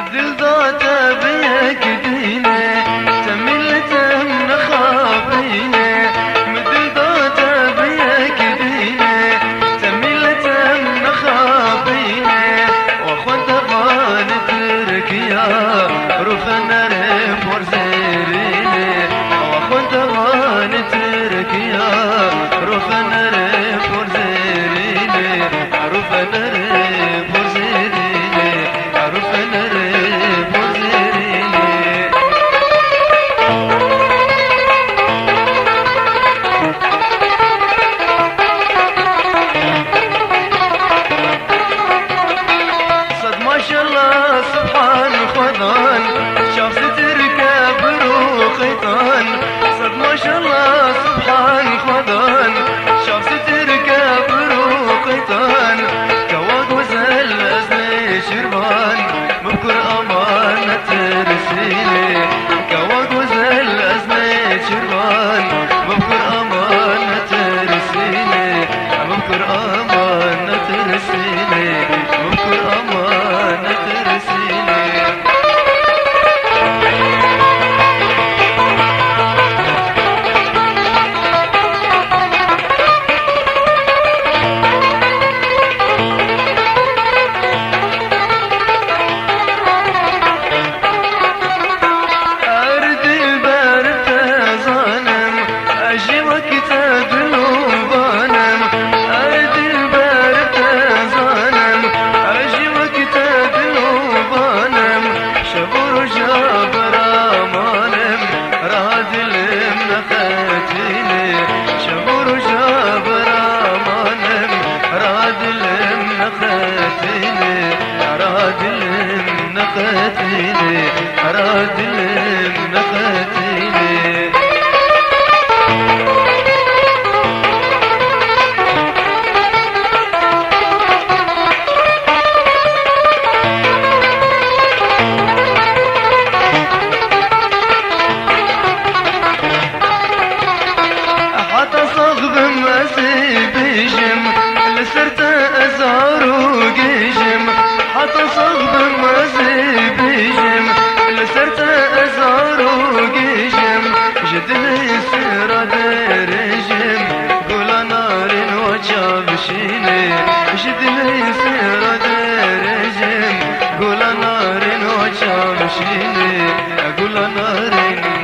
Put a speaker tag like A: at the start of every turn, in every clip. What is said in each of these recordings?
A: مدل ذاته بيك دينه تمل تم خابينه مدل ذاته بيك دينه تمل تم خابينه وخد غان تركيا رفنا رفور زيرينه وخد غان تركيا رفنا رفور زيرينه رفنا رفور زيرينه رفنا رفور زيرينه صد ما شاء الله سبحان خدان شاف تركب روقيتان صد ما شاء الله سبحان خدان شاف تركب روقيتان كواك وزل أزمي شربان مبكر أمانة ترسيني كواك وزل أزمي شربان مبكر أمانة ترسيني مبكر أمانة ترسيني مبكر أمانة ترسيني أراد نقتيني حتى صغب مسيب جم لسرت أزار وقيجم حتى صغب مسيب جم لسرت أزار وقيجم جدني سيرة درجم قول نار وجابشيني جدني سيرة درجم قول نار وجابشيني قول نار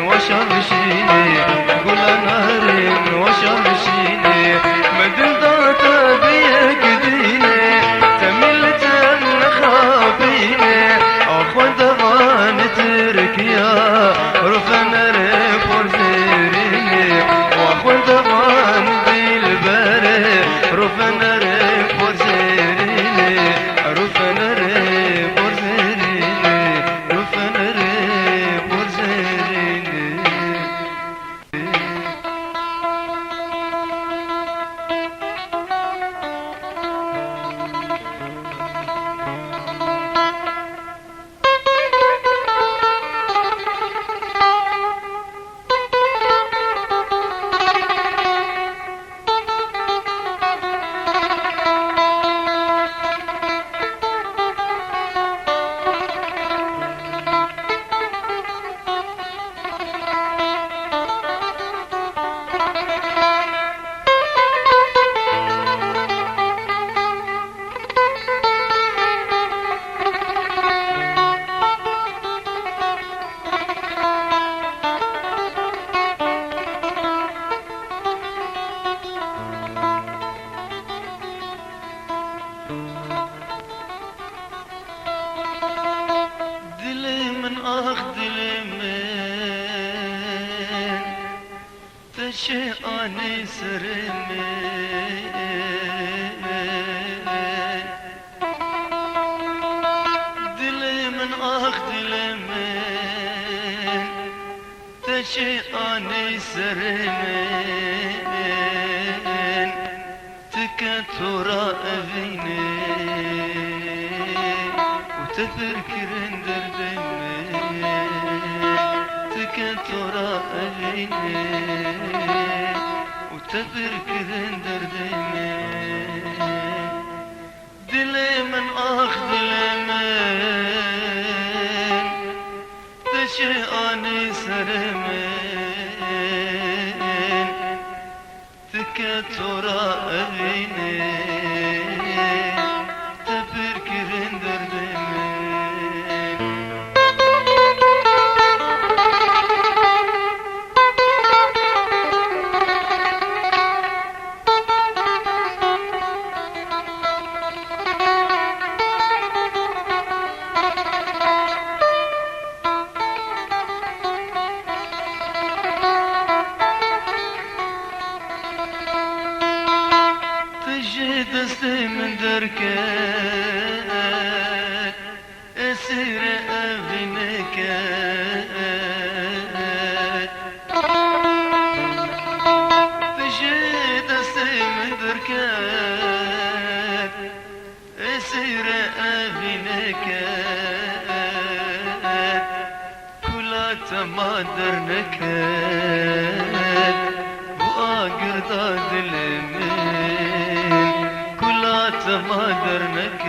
A: وشابشيني قول نار وشابشيني مدن ذات بيك ديني تمل تم خابيني أخذ غان تركيا رفنا رفور زيريني وأخذ غان بالبري رفنا رفور زيريني رفنا رفور زيريني رفنا رفور زيريني شيئاني سرمي دلي من دلي من تشيئاني سرمي تكتورا أذيني وتفكرن دردني تكتورا أذيني وتفكرن دردني دلي من دلي من tora evine tebirkirin derdimi. دستي من دركات اسير ابنكات تجي دستي من دركات اسير ابنكات كلها تمادر نكات واقر داد المين ما درنك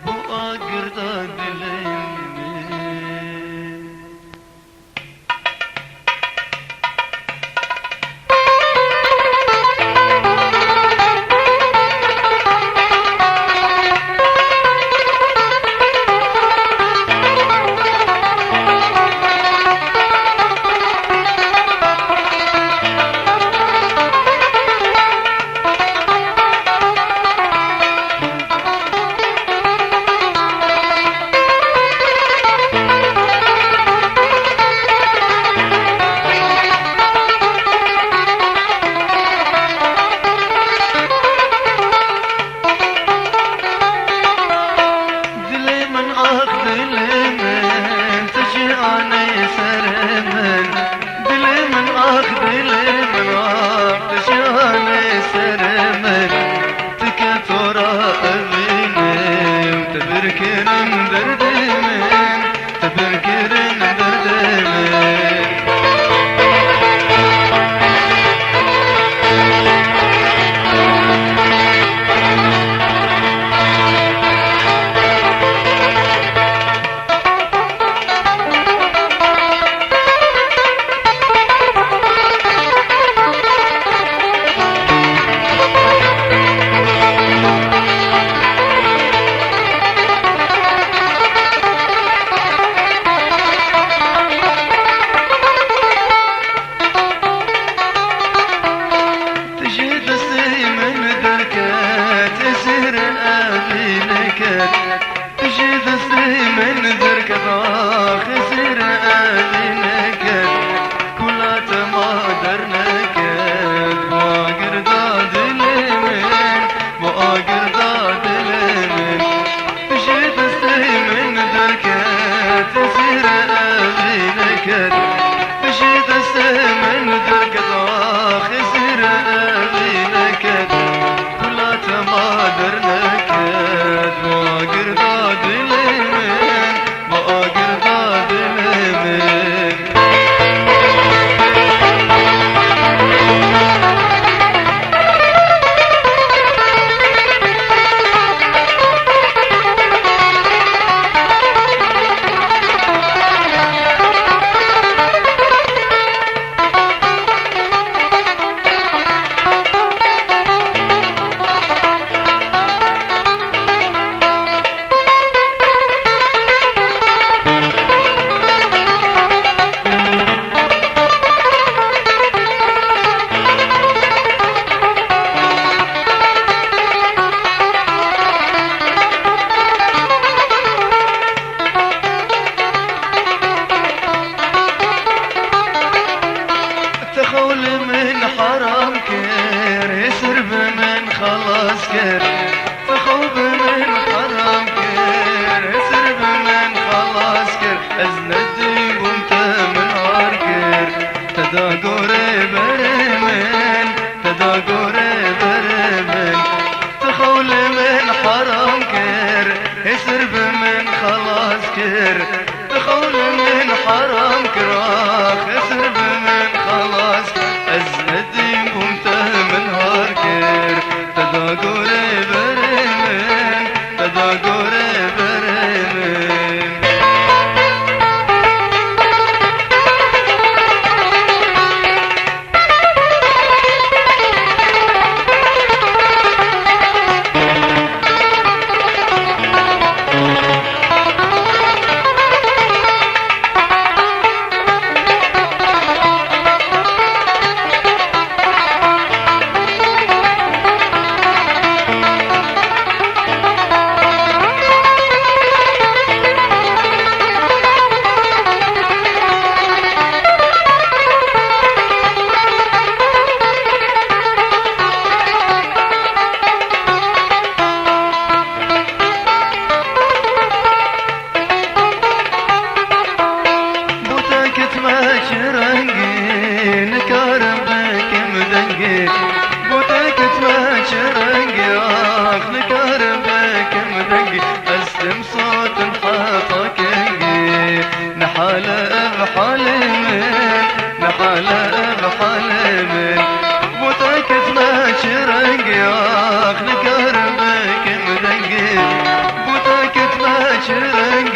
A: بو آقر داد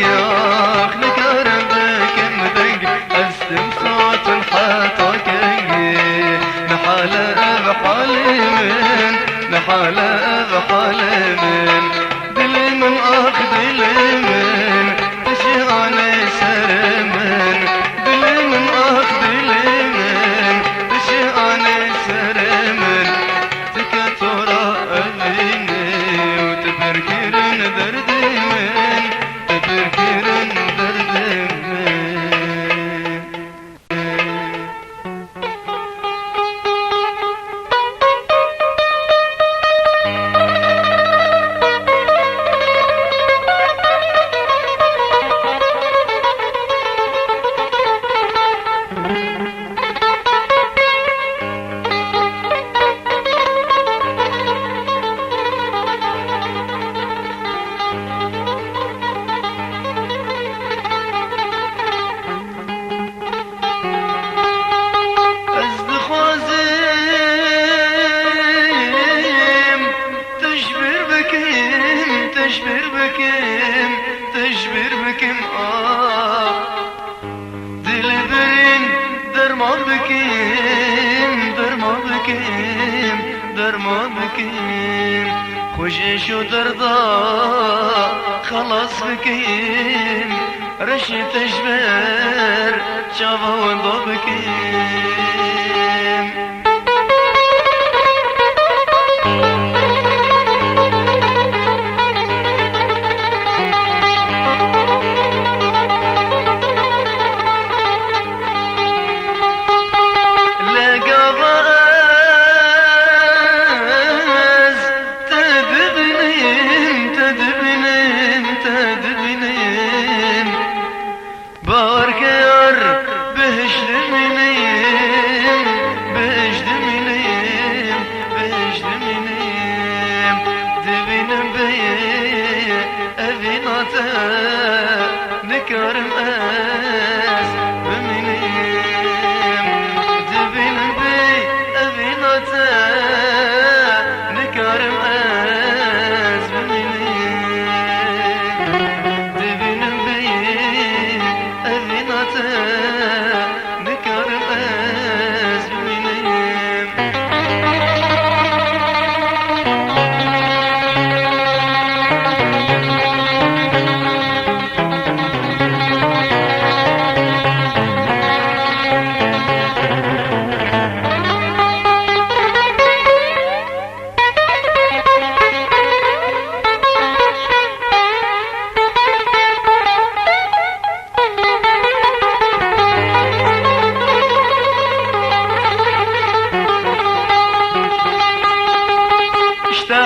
A: ياخ نكرم بكم دق أسلم صوت حطك نحالة بحال من نحالة بحال من دل من أخ دل من تشعل سرمن دل من أخ دل من تشعل سرمن تكتورا أذيني وتفركرن درد من تفركرن درد من تشبر بكم دلبرين درما بكم خوشش و دردا خلاص بكم رشي تشبر شافا وضا بكم نكرم أس بمنيم دبن بي أبيناتا نكرم أس بمنيم دبن بي أبيناتا نكرم أس بمنيم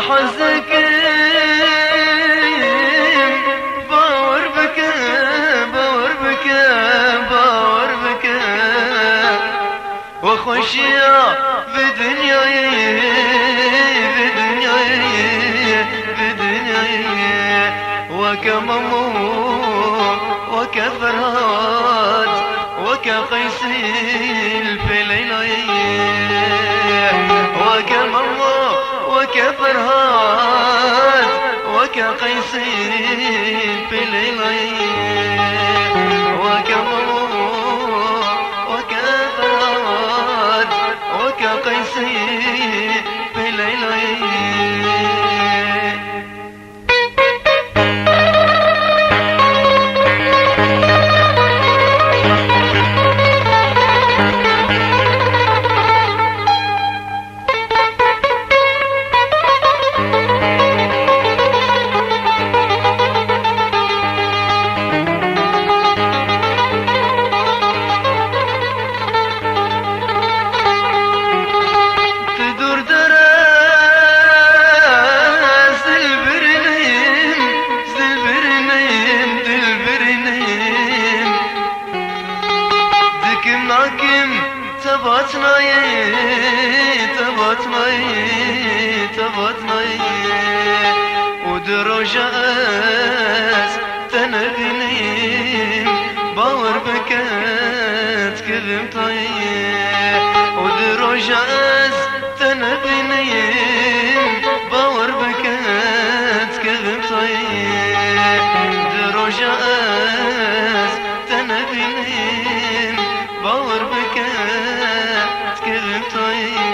A: حزك باور بك وخشيا بدنياي وكممو وكفرات وكقيسيل في ليلاي وكممو وكفرهاد وكقيسين في الليل وكفرهاد وكقيسين في الليل تبطني ودروجاس تنبني باور بكات كذب طيب ودروجاس تنبني باور بكات كذب طيب دروجاس تنبينين باور بكات كذب طيب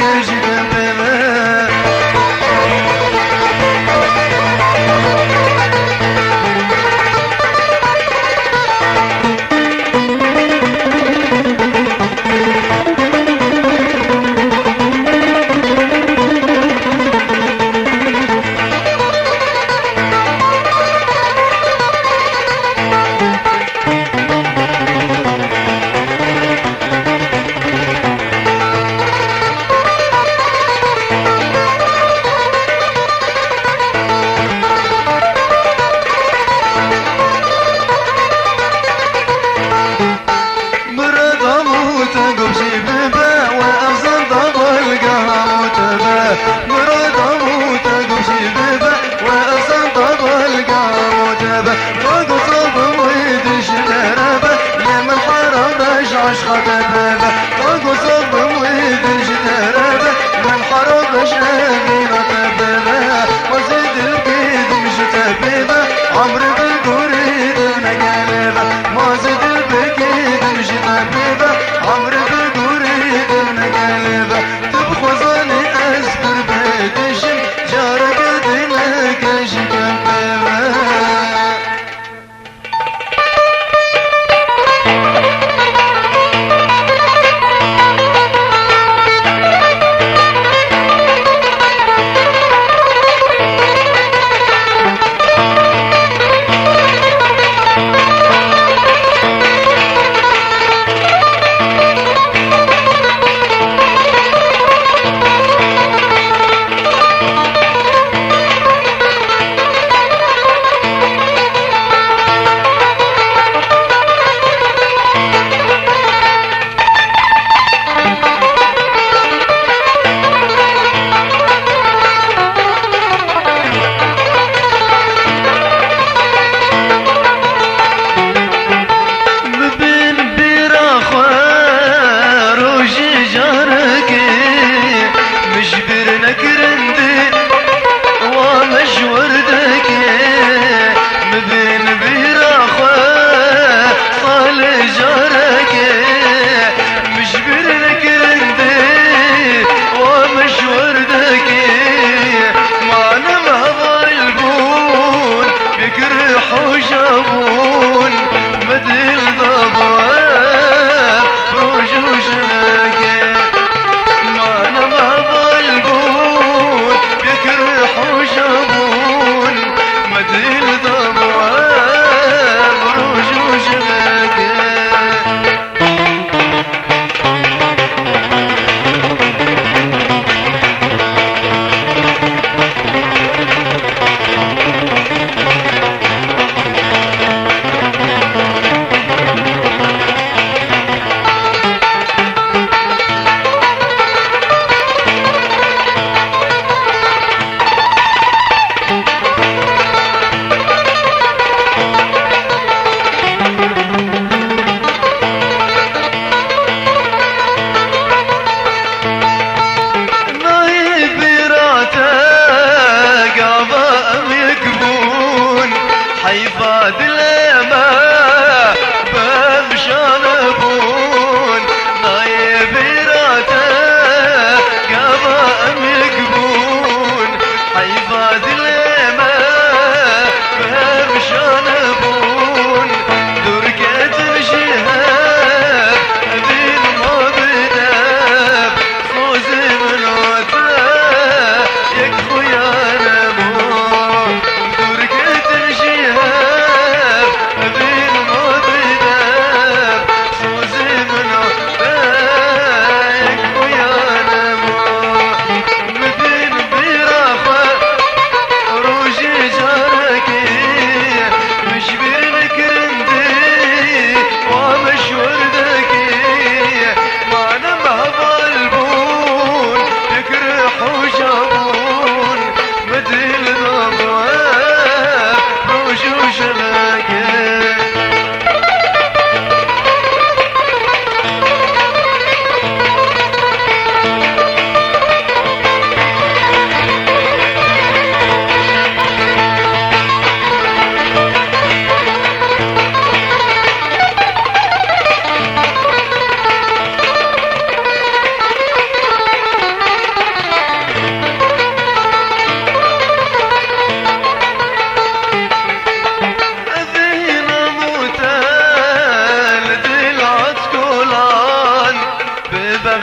B: Gece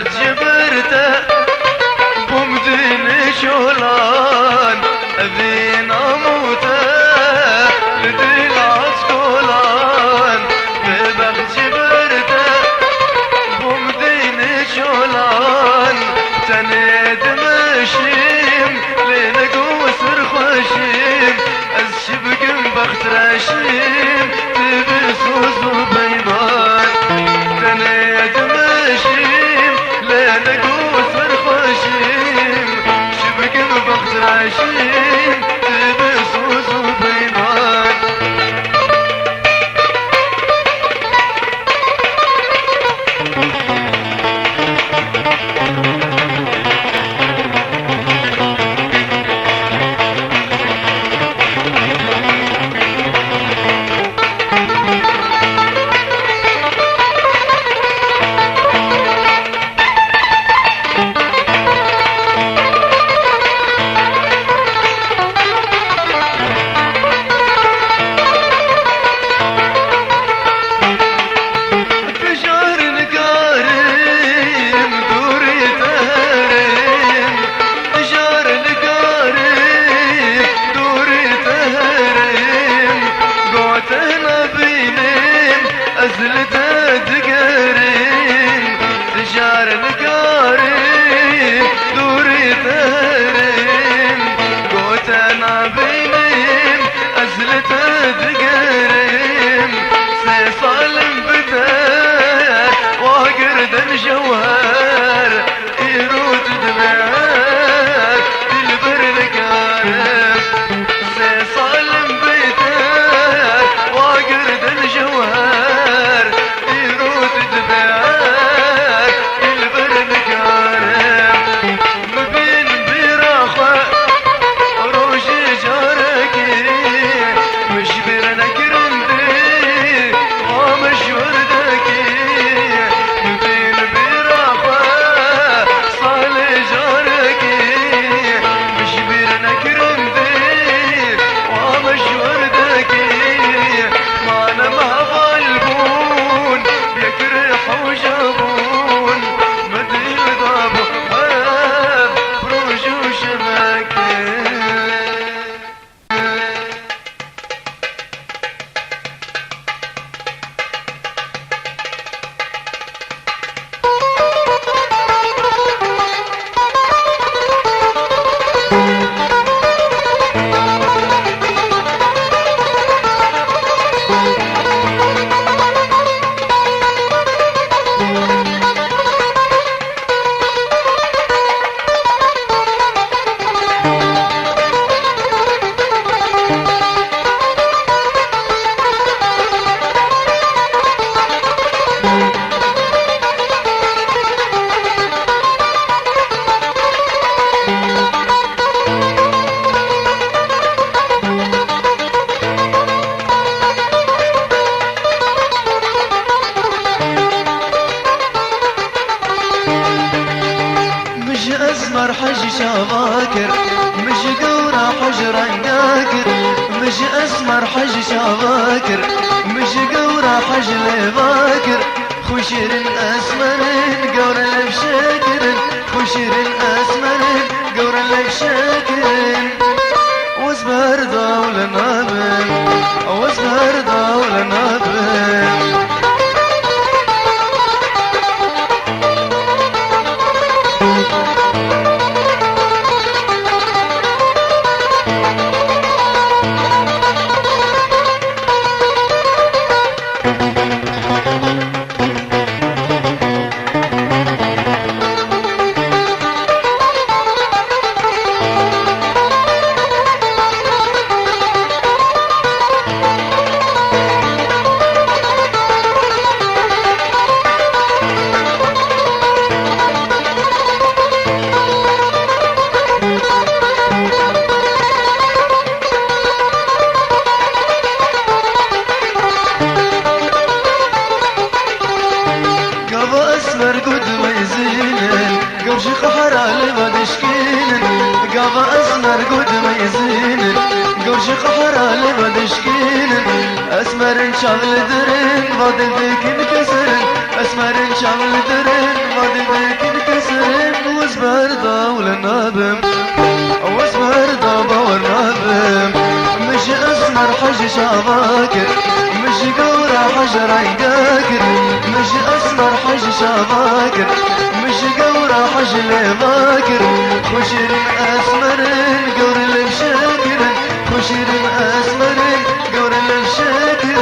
A: بخت جبرته بمدين شولان ذين اموته لدين عسكولان ببخت جبرته بمدين شولان تنيد مشيم لنقوس رخوشيم الشبقم بخت راشيم تبسوس وبيضان تنيد مشيم لنقوس رخوشيم شبقم بخت راشيم تبسوس وبيضان أزلته تقارين تجار القارين دوري تهرين قوتنا بينين أزلته تقارين سيصالم بدار واقرد الجوهر يرود دمار تلبر القارب سيصالم بدار واقرد الجوهر اسمر حج شباكر مش قورة حجر قاكر مش اسمر حج شباكر مش قورة حج لباكر خشر اسمر قور لبشاكر خشر اسمر قور لبشاكر وزبر دول نابن وزبر دول نابن قرش قحر على بدشكين قابا أسمر قد ميزين قرش قحر على بدشكين أسمر شغل درين فاضل ذيك انكسر أسمر شغل درين فاضل ذيك نابم وزبر دولة نابم وزبر دور نابم مش أسمر حج شاباكر مش قورة حجر عقاكر مش أسمر حج شاباكر مش قورة حج لباكر خشر أسمر قور لبشاكر خشر أسمر قور لبشاكر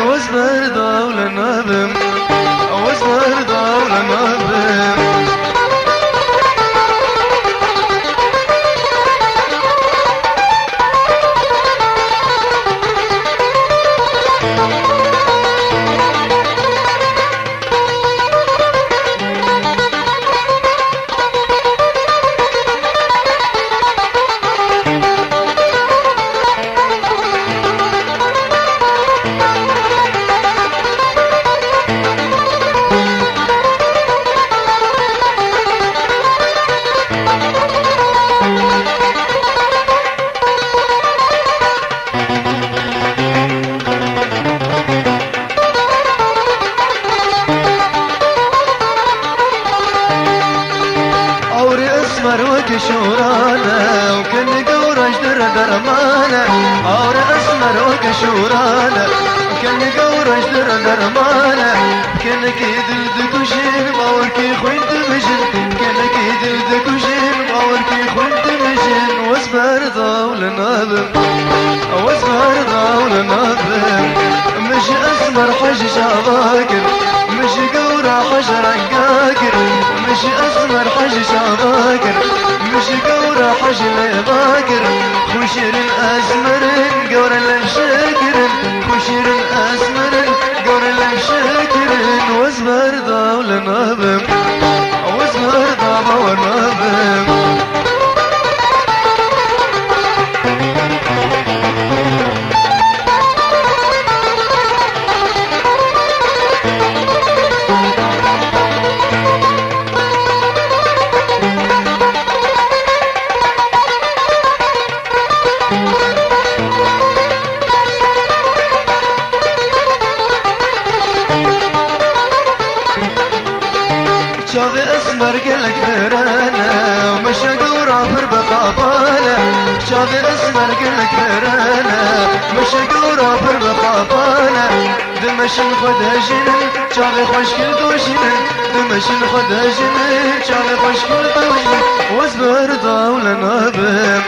A: وزبر دولة نابم وزبر دولة نابم شورانا وكن قورش درمانا اور اسمر وكشورانا وكن قورش درمانا كن كيدل دكوشين باوركي خوينت مجن كن كيدل دكوشين باوركي خوينت مجن واسبر ضول نابم واسبر ضول نابم مش اسمر حج شاباكر مش قورة حجر عقاكر مش اسمر حج شاباكر مش قورة حج لباكر خشر الاسمر قور لمشاكر خشر الاسمر قور لمشاكر واسمر ضول نابم واسمر ضول نابم شافي اسمر قلك فرانا ومش قورة في بخافانا شافي اسمر قلك فرانا مش قورة في بخافانا دمش نخدها جنن شافي خوش كل دوشنن دمش نخدها جنن شافي خوش كل دوشنن واسبر ضول نابم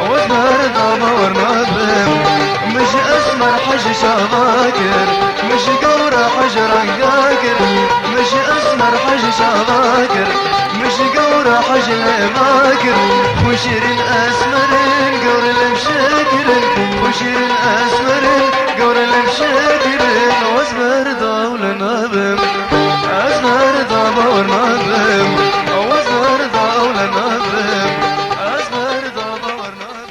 A: واسبر ضول نابم مش اسمر حج شاباكر مش قورة حجر عقاكر مش اسمر حج شاباكر مش قورة حج لباكر خشر الاسمر قور لمشاكر خشر الاسمر قور لمشاكر واسمر ضول نابم اسمر ضول نابم واسمر ضول نابم اسمر ضول نابم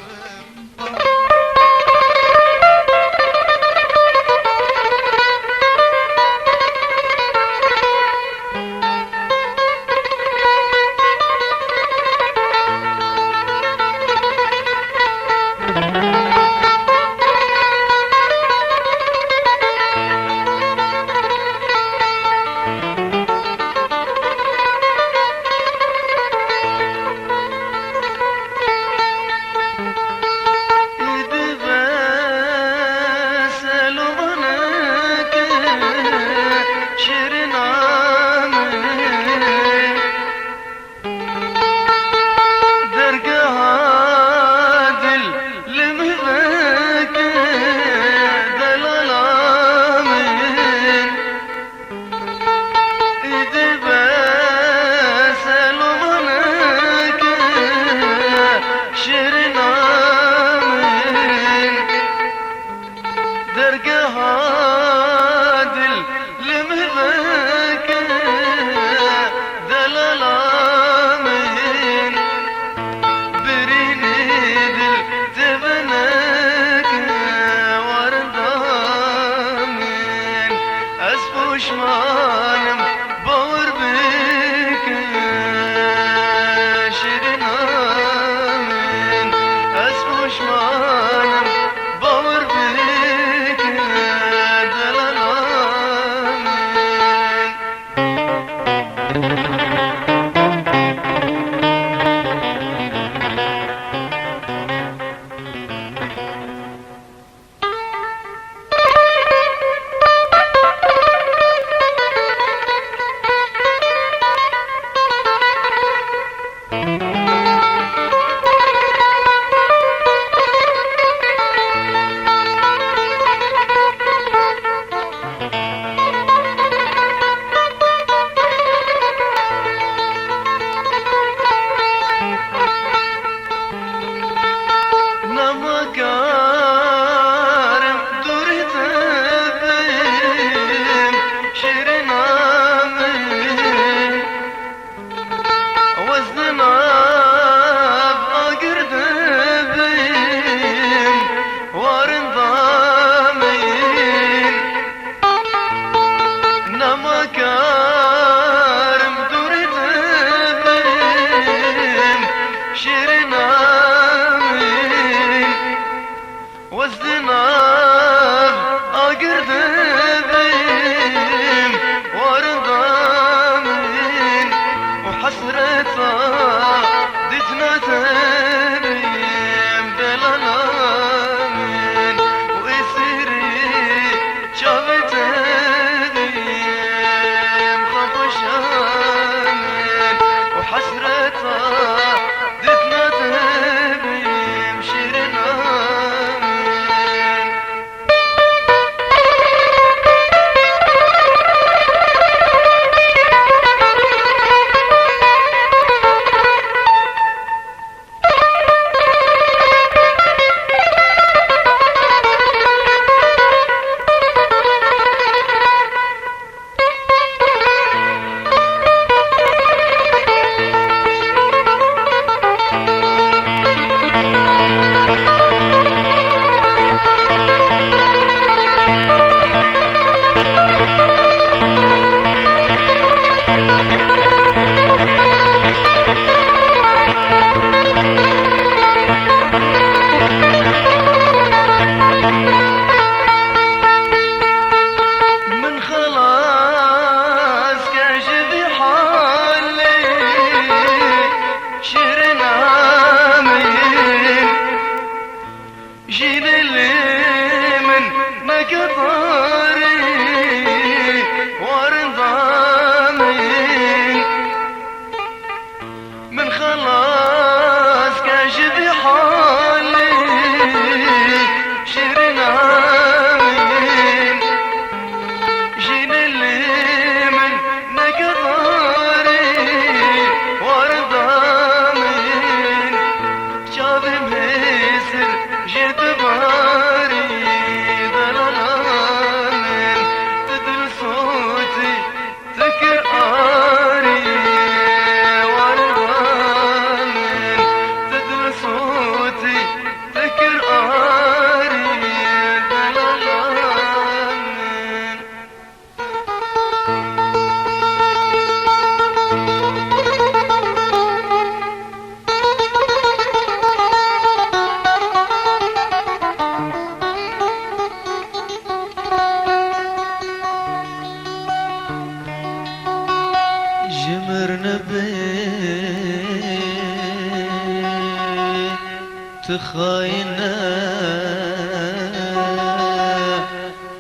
A: تخاينه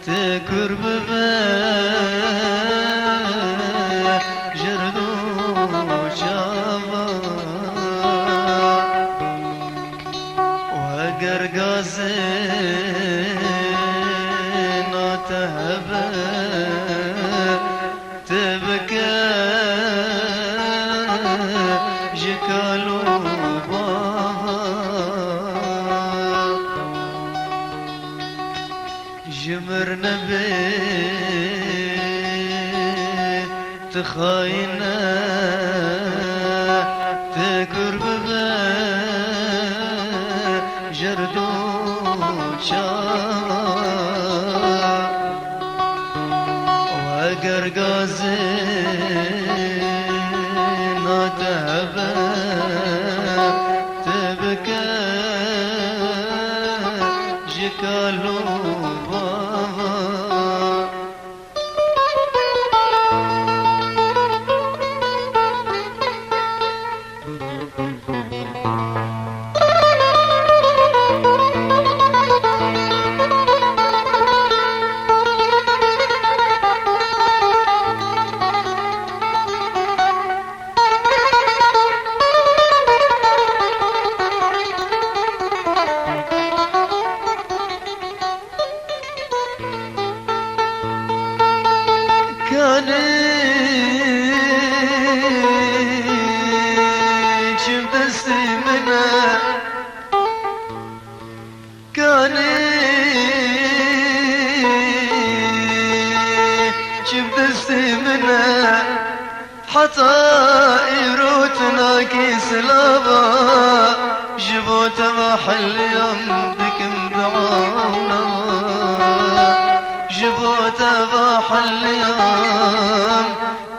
A: تقرب جردو جاوا وأجر غازنا تهبه تبكى جكالو جمر نبي تخاينه تقرب جردو وأجر غازنا تهبه تبكى جكالو سلابا جبوت محل يوم دكم دعاونا جبوت محل يوم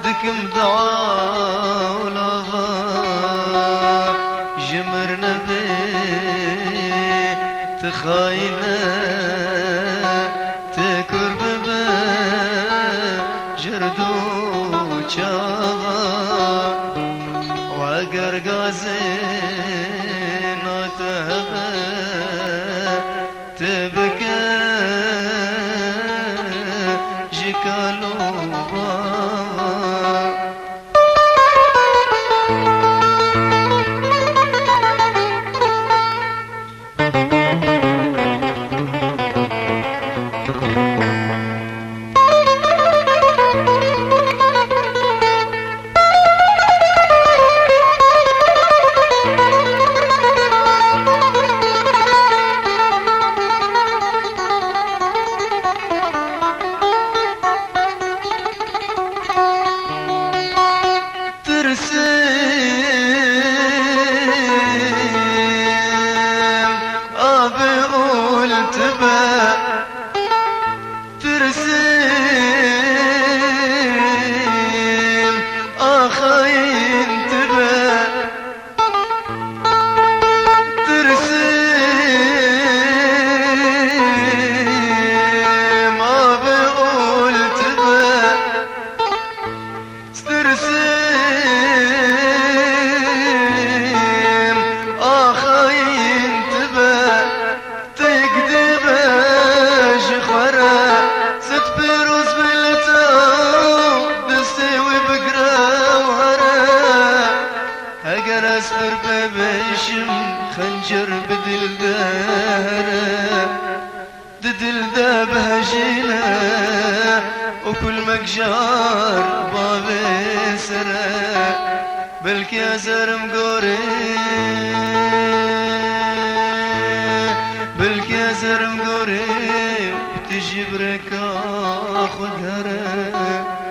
A: دكم دعاونا جمرنا بي تخاينة تكرب بي جردو چاوا وگر غازين تهبه تبكى جكالو أسفر ببشم خنجر بدل دهره ددل ده بهجينه وكل مقجار بابي سره بلكي أزرم قوري بلكي أزرم قوري بتجي بركة خدهره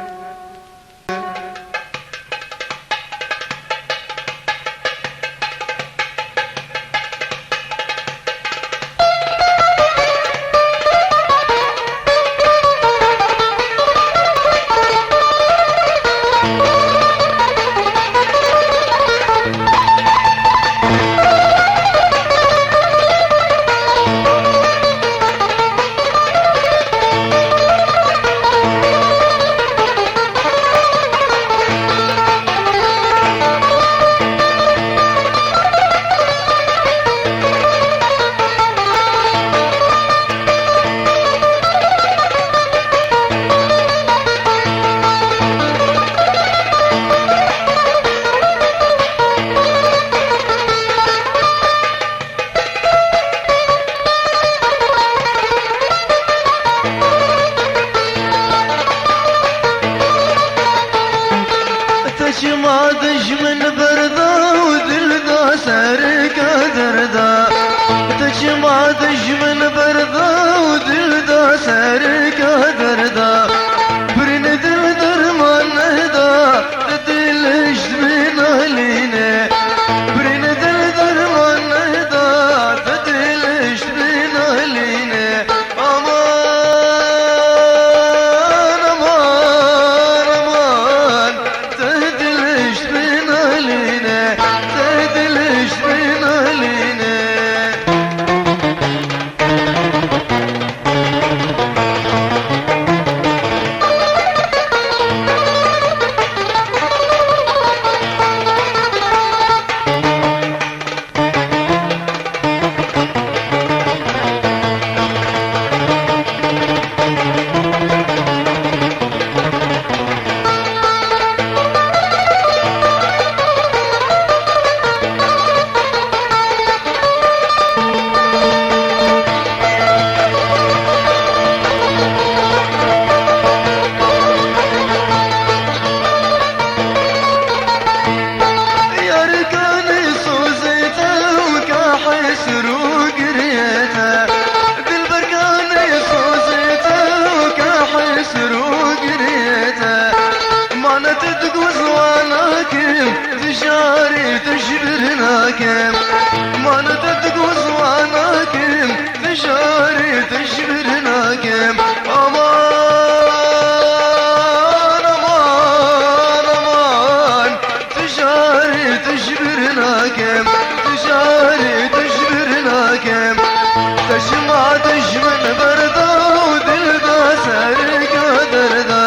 A: ما دشمن بردا ودلدا سركا دردا ما دشمن بردا ودلدا سركا دردا برن دل درمان نهدا دلش من علينا برن دل درمان نهدا دلش من علينا امان امان امان تهدلش من علينا تهدلش من علينا تجاري تجبرناكم ما نتدقوز واناكم تجاري تجبرناكم امان امان امان تجاري تجبرناكم تجاري تجبرناكم تجمع تجمن بردا ودل دا سرك دردا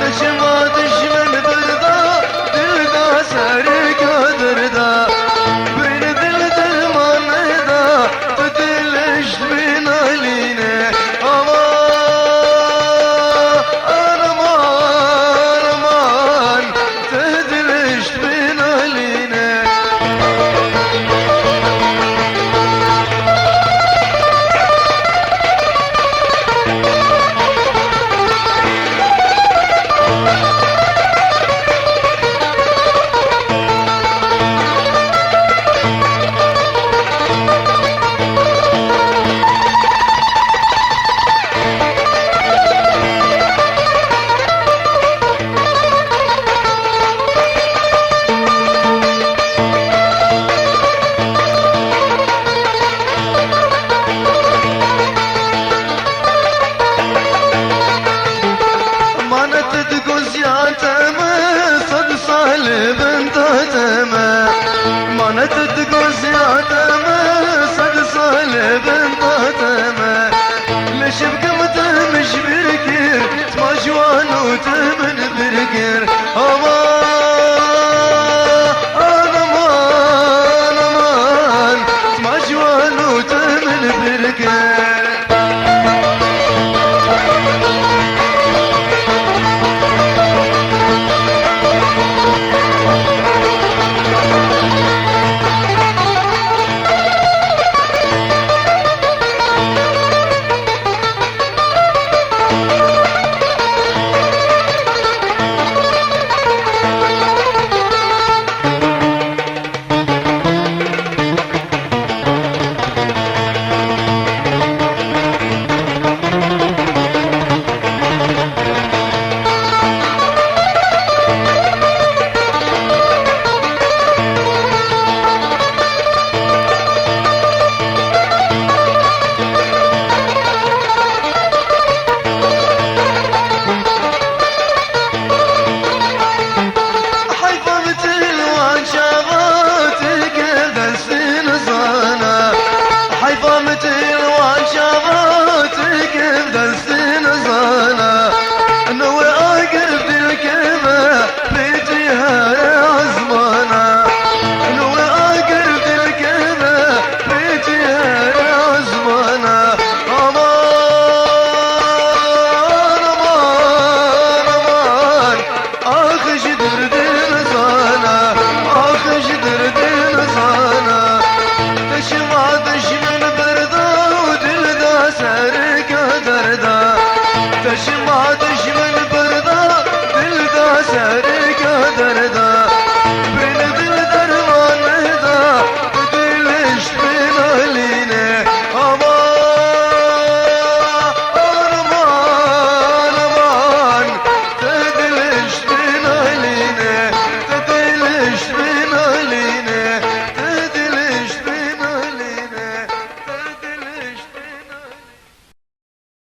A: تجمع تجمن بردا دل دا سرك دردا بين دل درمان دا تدلش بين علينا امان امان امان تدلش بين علينا صد صالب انت تما ما نتدقو زيادة